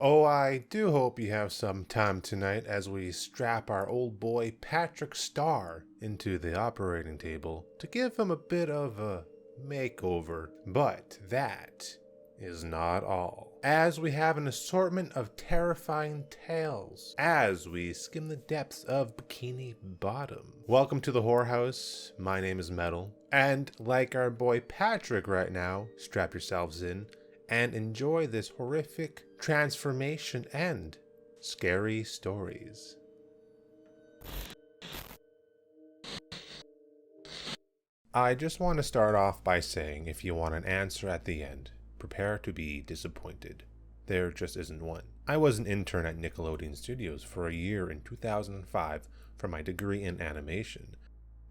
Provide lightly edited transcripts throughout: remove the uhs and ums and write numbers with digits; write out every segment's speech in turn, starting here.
Oh, I do hope you have some time tonight as we strap our old boy Patrick Starr into the operating table to give him a bit of a makeover. But that is not all, as we have an assortment of terrifying tales as we skim the depths of Bikini Bottom. Welcome to the whorehouse. My name is Metal, and like our boy Patrick right now, strap yourselves in and enjoy this horrific transformation and scary stories. I just want to start off by saying, if you want an answer at the end, prepare to be disappointed. There just isn't one. I was an intern at Nickelodeon Studios for a year in 2005 for my degree in animation.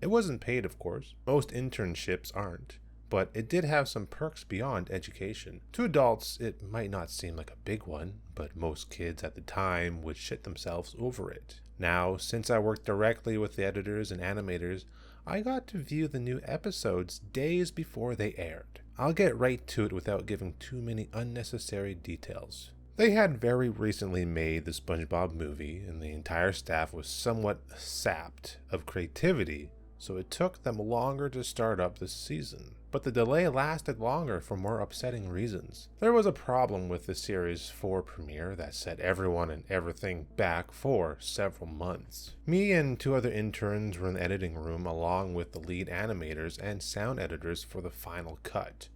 It wasn't paid, of course. Most internships aren't. But it did have some perks beyond education. To adults, it might not seem like a big one, but most kids at the time would shit themselves over it. Now, since I worked directly with the editors and animators, I got to view the new episodes days before they aired. I'll get right to it without giving too many unnecessary details. They had very recently made the SpongeBob movie, and the entire staff was somewhat sapped of creativity, so it took them longer to start up this season. But the delay lasted longer for more upsetting reasons. There was a problem with the Series 4 premiere that set everyone and everything back for several months. Me and two other interns were in the editing room along with the lead animators and sound editors for the final cut.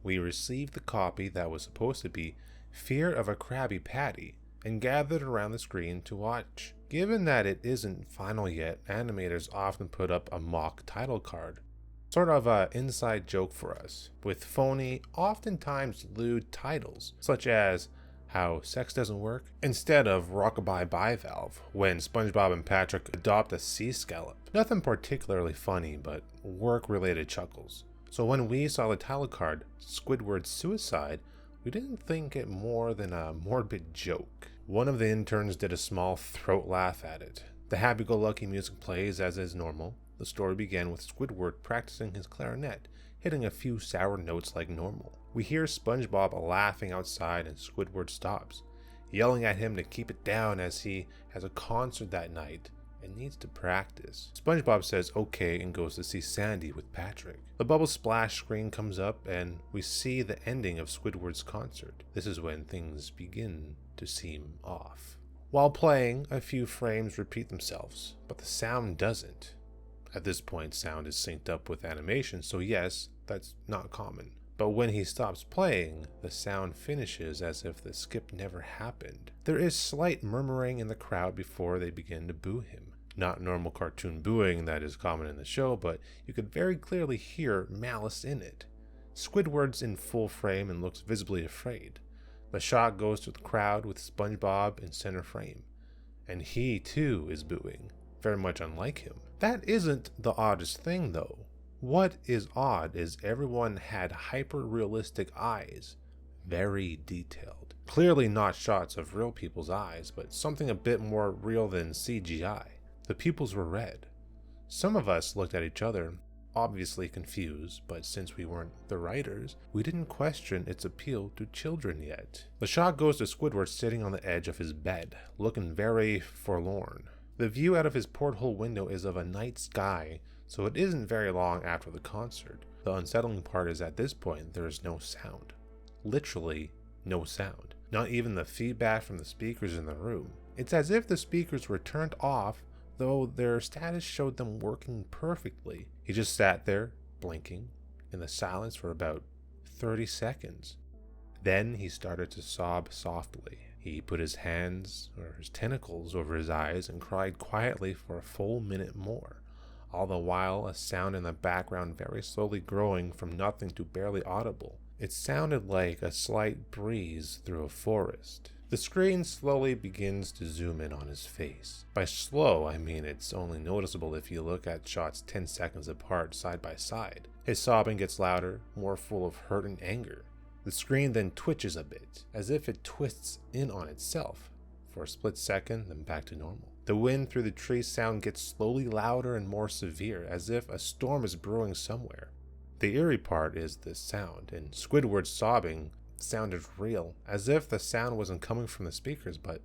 We received the copy that was supposed to be Fear of a Krabby Patty and gathered around the screen to watch. Given that it isn't final yet, animators often put up a mock title card. Sort of an inside joke for us, with phony, oftentimes lewd titles, such as How Sex Doesn't Work, instead of Rockabye Bivalve, when SpongeBob and Patrick adopt a sea scallop. Nothing particularly funny, but work-related chuckles. So when we saw the title card, Squidward's Suicide, we didn't think it more than a morbid joke. One of the interns did a small throat laugh at it. The happy-go-lucky music plays as is normal. The story began with Squidward practicing his clarinet, hitting a few sour notes like normal. We hear SpongeBob laughing outside and Squidward stops, yelling at him to keep it down as he has a concert that night and needs to practice. SpongeBob says okay and goes to see Sandy with Patrick. The bubble splash screen comes up and we see the ending of Squidward's concert. This is when things begin to seem off. While playing, a few frames repeat themselves, but the sound doesn't. At this point, sound is synced up with animation, so yes, that's not common. But when he stops playing, the sound finishes as if the skip never happened. There is slight murmuring in the crowd before they begin to boo him. Not normal cartoon booing that is common in the show, but you could very clearly hear malice in it. Squidward's in full frame and looks visibly afraid. The shot goes to the crowd with SpongeBob in center frame, and he too is booing, very much unlike him. That isn't the oddest thing though. What is odd is everyone had hyper-realistic eyes, very detailed. Clearly not shots of real people's eyes, but something a bit more real than CGI. The pupils were red. Some of us looked at each other, obviously confused, but since we weren't the writers, we didn't question its appeal to children yet. The shot goes to Squidward sitting on the edge of his bed, looking very forlorn. The view out of his porthole window is of a night sky, so it isn't very long after the concert. The unsettling part is at this point there is no sound. Literally no sound. Not even the feedback from the speakers in the room. It's as if the speakers were turned off, though their status showed them working perfectly. He just sat there, blinking, in the silence for about 30 seconds. Then he started to sob softly. He put his hands, or his tentacles, over his eyes and cried quietly for a full minute more, all the while a sound in the background very slowly growing from nothing to barely audible. It sounded like a slight breeze through a forest. The screen slowly begins to zoom in on his face. By slow, I mean it's only noticeable if you look at shots 10 seconds apart side by side. His sobbing gets louder, more full of hurt and anger. The screen then twitches a bit, as if it twists in on itself, for a split second, then back to normal. The wind through the trees sound gets slowly louder and more severe, as if a storm is brewing somewhere. The eerie part is the sound, and Squidward's sobbing sounded real, as if the sound wasn't coming from the speakers, but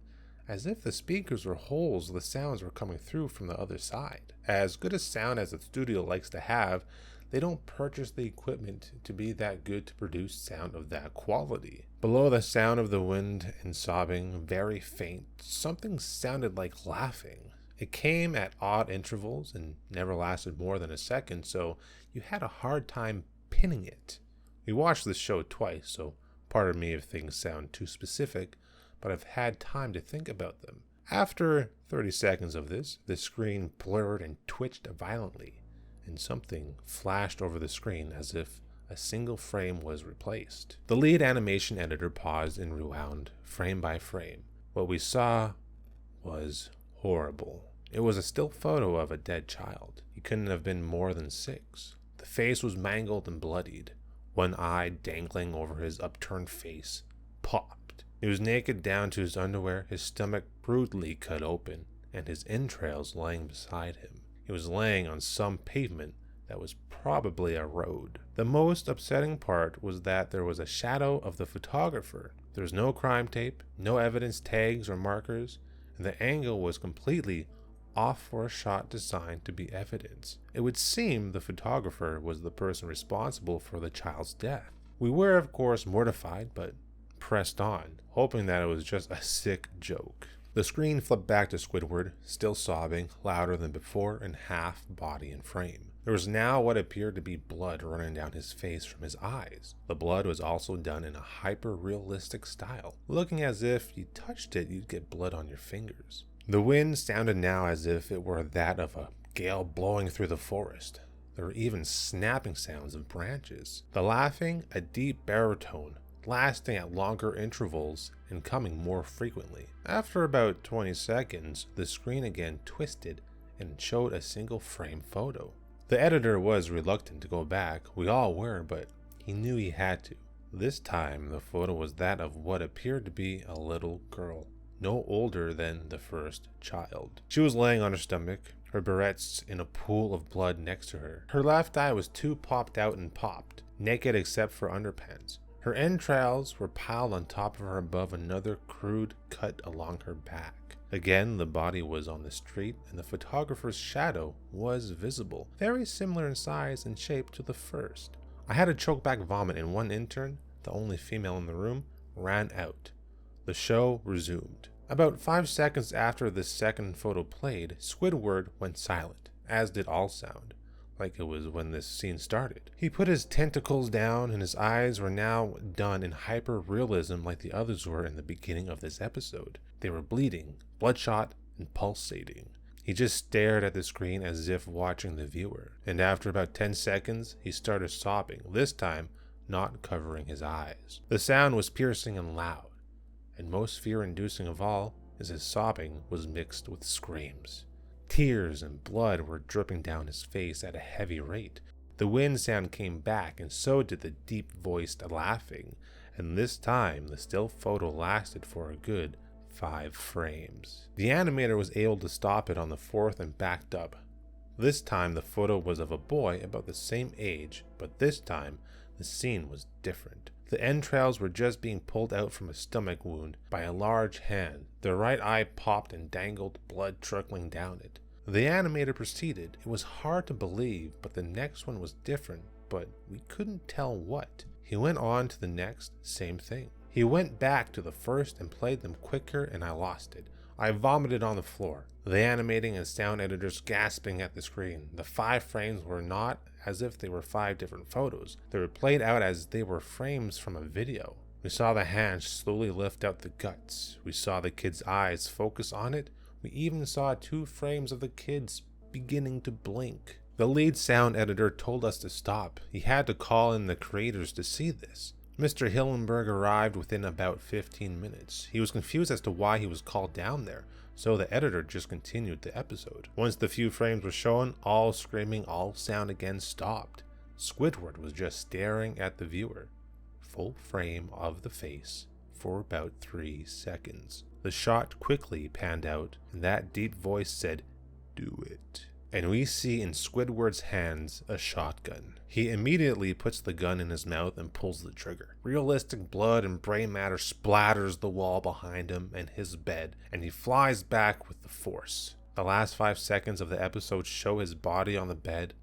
as if the speakers were holes the sounds were coming through from the other side. As good a sound as the studio likes to have, they don't purchase the equipment to be that good to produce sound of that quality. Below the sound of the wind and sobbing, very faint, something sounded like laughing. It came at odd intervals and never lasted more than a second, so you had a hard time pinning it. We watched this show twice, so pardon me if things sound too specific, but I've had time to think about them. After 30 seconds of this, the screen blurred and twitched violently, and something flashed over the screen as if a single frame was replaced. The lead animation editor paused and rewound, frame by frame. What we saw was horrible. It was a still photo of a dead child. He couldn't have been more than 6. The face was mangled and bloodied, one eye dangling over his upturned face, popped. He was naked down to his underwear, his stomach brutally cut open, and his entrails laying beside him. He was laying on some pavement that was probably a road. The most upsetting part was that there was a shadow of the photographer. There was no crime tape, no evidence tags or markers, and the angle was completely off for a shot designed to be evidence. It would seem the photographer was the person responsible for the child's death. We were, of course, mortified, but pressed on, hoping that it was just a sick joke. The screen flipped back to Squidward, still sobbing, louder than before, and half body and frame. There was now what appeared to be blood running down his face from his eyes. The blood was also done in a hyper-realistic style, looking as if you touched it, you'd get blood on your fingers. The wind sounded now as if it were that of a gale blowing through the forest. There were even snapping sounds of branches. The laughing, a deep baritone, lasting at longer intervals and coming more frequently. After about 20 seconds, the screen again twisted and showed a single frame photo. The editor was reluctant to go back, we all were, but he knew he had to. This time, the photo was that of what appeared to be a little girl, no older than the first child. She was laying on her stomach, her barrettes in a pool of blood next to her. Her left eye was too popped out and popped, naked except for underpants. Her entrails were piled on top of her above another crude cut along her back. Again, the body was on the street, and the photographer's shadow was visible, very similar in size and shape to the first. I had a choke back vomit, and one intern, the only female in the room, ran out. The show resumed. About 5 seconds after the second photo played, Squidward went silent, as did all sound, like it was when this scene started. He put his tentacles down, and his eyes were now done in hyper-realism like the others were in the beginning of this episode. They were bleeding, bloodshot, and pulsating. He just stared at the screen as if watching the viewer, and after about 10 seconds, he started sobbing, this time not covering his eyes. The sound was piercing and loud, and most fear-inducing of all is his sobbing was mixed with screams. Tears and blood were dripping down his face at a heavy rate. The wind sound came back, and so did the deep-voiced laughing, and this time the still photo lasted for a good 5 frames. The animator was able to stop it on the 4th and backed up. This time the photo was of a boy about the same age, but this time the scene was different. The entrails were just being pulled out from a stomach wound by a large hand. The right eye popped and dangled, blood trickling down it. The animator proceeded. It was hard to believe, but the next one was different, but we couldn't tell what. He went on to the next, same thing. He went back to the first and played them quicker, and I lost it. I vomited on the floor, the animating and sound editors gasping at the screen. The 5 frames were not as if they were 5 different photos. They were played out as they were frames from a video. We saw the hand slowly lift out the guts. We saw the kid's eyes focus on it. We even saw 2 frames of the kids beginning to blink. The lead sound editor told us to stop. He had to call in the creators to see this. Mr. Hillenberg arrived within about 15 minutes. He was confused as to why he was called down there, so the editor just continued the episode. Once the few frames were shown, all screaming, all sound again stopped. Squidward was just staring at the viewer, full frame of the face, for about 3 seconds. The shot quickly panned out, and that deep voice said, "Do it." and we see in Squidward's hands a shotgun. He immediately puts the gun in his mouth and pulls the trigger. Realistic blood and brain matter splatters the wall behind him and his bed, and he flies back with the force. The last 5 seconds of the episode show his body on the bed,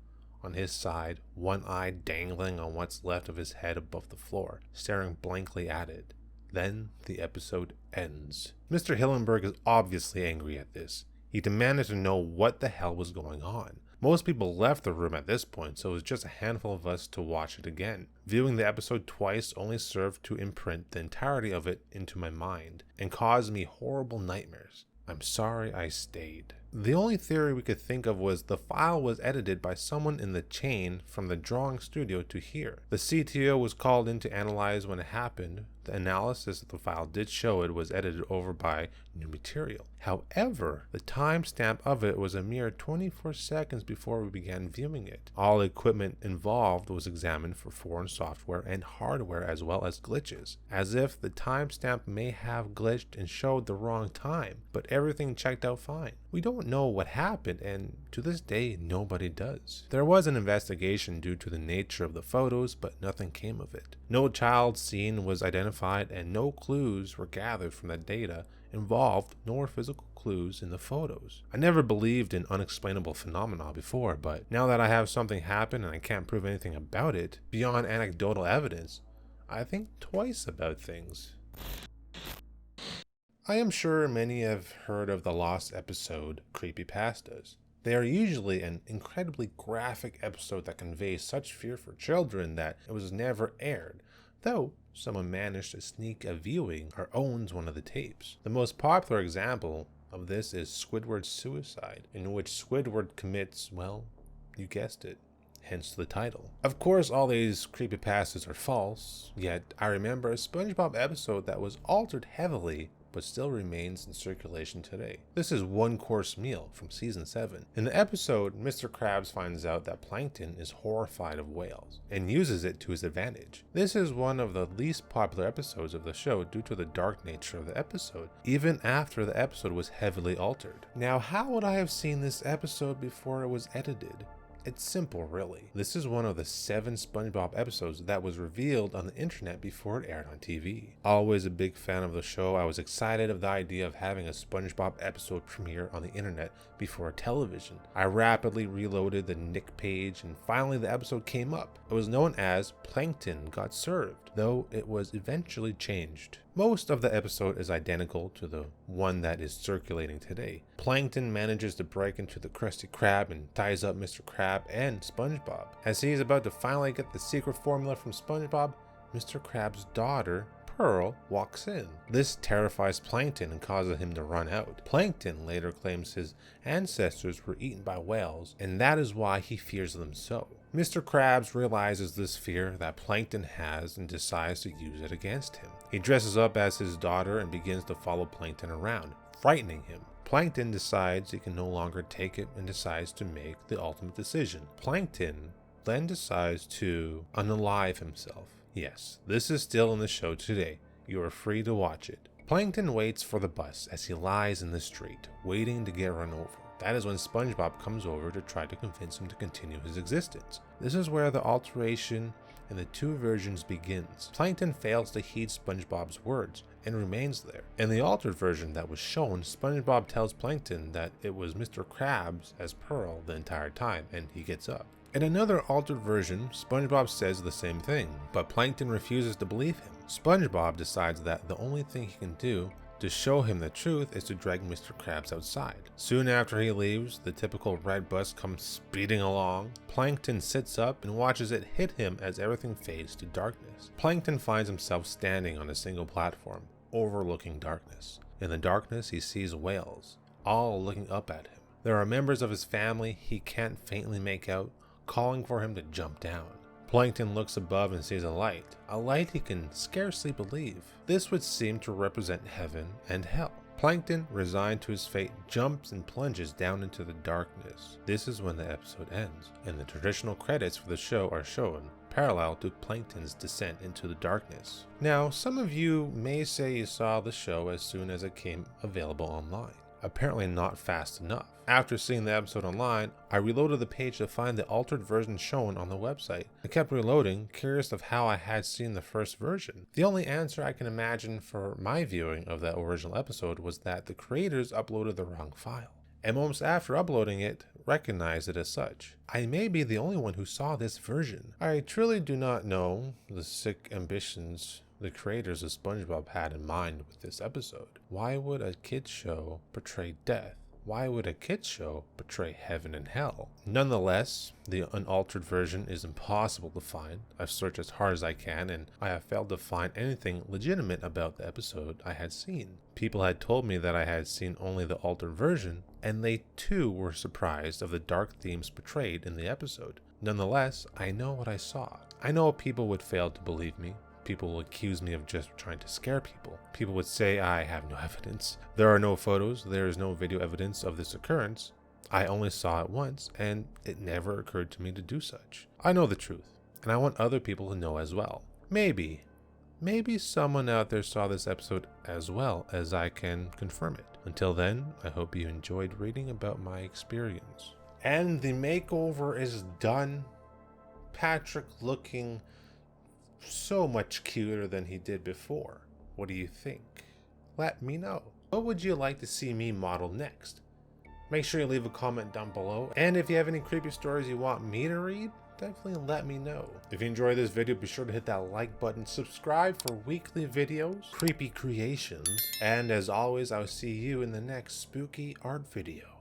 on his side, one eye dangling on what's left of his head above the floor, staring blankly at it. Then the episode ends. Mr. Hillenburg is obviously angry at this. He demanded to know what the hell was going on. Most people left the room at this point, so it was just a handful of us to watch it again. Viewing the episode twice only served to imprint the entirety of it into my mind and caused me horrible nightmares. I'm sorry I stayed. The only theory we could think of was the file was edited by someone in the chain from the drawing studio to here. The CTO was called in to analyze when it happened. The analysis of the file did show it was edited over by new material. However, the timestamp of it was a mere 24 seconds before we began viewing it. All equipment involved was examined for foreign software and hardware as well as glitches, as if the timestamp may have glitched and showed the wrong time, but everything checked out fine. We don't know what happened, and to this day nobody does. There was an investigation due to the nature of the photos, but nothing came of it. No child scene was identified and no clues were gathered from the data involved, nor physical clues in the photos. I never believed in unexplainable phenomena before, but now that I have something happen and I can't prove anything about it beyond anecdotal evidence, I think twice about things. I am sure many have heard of the Lost episode creepypastas. They are usually an incredibly graphic episode that conveys such fear for children that it was never aired, though someone managed to sneak a viewing or owns one of the tapes. The most popular example of this is Squidward's suicide, in which Squidward commits, well, you guessed it, hence the title. Of course, all these creepypastas are false, yet I remember a SpongeBob episode that was altered heavily but still remains in circulation today. This is One Course Meal from season 7. In the episode, Mr. Krabs finds out that Plankton is horrified of whales and uses it to his advantage. This is one of the least popular episodes of the show due to the dark nature of the episode, even after the episode was heavily altered. Now, how would I have seen this episode before it was edited? It's simple, really. This is one of the 7 SpongeBob episodes that was revealed on the internet before it aired on TV. Always a big fan of the show, I was excited of the idea of having a SpongeBob episode premiere on the internet before television. I rapidly reloaded the Nick page and finally the episode came up. It was known as Plankton Got Served, though it was eventually changed. Most of the episode is identical to the one that is circulating today. Plankton manages to break into the Krusty Krab and ties up Mr. Krab and SpongeBob. As he is about to finally get the secret formula from SpongeBob, Mr. Krab's daughter, Pearl, walks in. This terrifies Plankton and causes him to run out. Plankton later claims his ancestors were eaten by whales, and that is why he fears them so. Mr. Krabs realizes this fear that Plankton has and decides to use it against him. He dresses up as his daughter and begins to follow Plankton around, frightening him. Plankton decides he can no longer take it and decides to make the ultimate decision. Plankton then decides to unalive himself. Yes, this is still in the show today. You are free to watch it. Plankton waits for the bus as he lies in the street, waiting to get run over. That is when SpongeBob comes over to try to convince him to continue his existence. This is where the alteration in the 2 versions begins. Plankton fails to heed SpongeBob's words and remains there. In the altered version that was shown, SpongeBob tells Plankton that it was Mr. Krabs as Pearl the entire time, and he gets up. In another altered version, SpongeBob says the same thing, but Plankton refuses to believe him. SpongeBob decides that the only thing he can do to show him the truth is to drag Mr. Krabs outside. Soon after he leaves, the typical red bus comes speeding along. Plankton sits up and watches it hit him as everything fades to darkness. Plankton finds himself standing on a single platform, overlooking darkness. In the darkness, he sees whales, all looking up at him. There are members of his family he can't faintly make out, calling for him to jump down. Plankton looks above and sees a light he can scarcely believe. This would seem to represent heaven and hell. Plankton, resigned to his fate, jumps and plunges down into the darkness. This is when the episode ends, and the traditional credits for the show are shown, parallel to Plankton's descent into the darkness. Now, some of you may say you saw the show as soon as it came available online. apparently not fast enough. After seeing the episode online, I reloaded the page to find the altered version shown on the website. I kept reloading, curious of how I had seen the first version. The only answer I can imagine for my viewing of that original episode was that the creators uploaded the wrong file, and moments after uploading it, recognized it as such. I may be the only one who saw this version. I truly do not know the sick ambitions the creators of SpongeBob had in mind with this episode. Why would a kids show portray death? Why would a kids show portray heaven and hell? Nonetheless, the unaltered version is impossible to find. I've searched as hard as I can, and I have failed to find anything legitimate about the episode I had seen. People had told me that I had seen only the altered version, and they too were surprised of the dark themes portrayed in the episode. Nonetheless, I know what I saw. I know people would fail to believe me. People will accuse me of just trying to scare people. People would say I have no evidence. There are no photos, there is no video evidence of this occurrence. I only saw it once, and it never occurred to me to do such. I know the truth, and I want other people to know as well. Maybe someone out there saw this episode as well as I can confirm it. Until then, I hope you enjoyed reading about my experience. And the makeover is done. Patrick looking so much cuter than he did before. What do you think? Let me know. What would you like to see me model next? Make sure you leave a comment down below, and if you have any creepy stories you want me to read, definitely let me know. If you enjoyed this video, be sure to hit that like button, subscribe for weekly videos, creepy creations, and as always, I'll see you in the next spooky art video.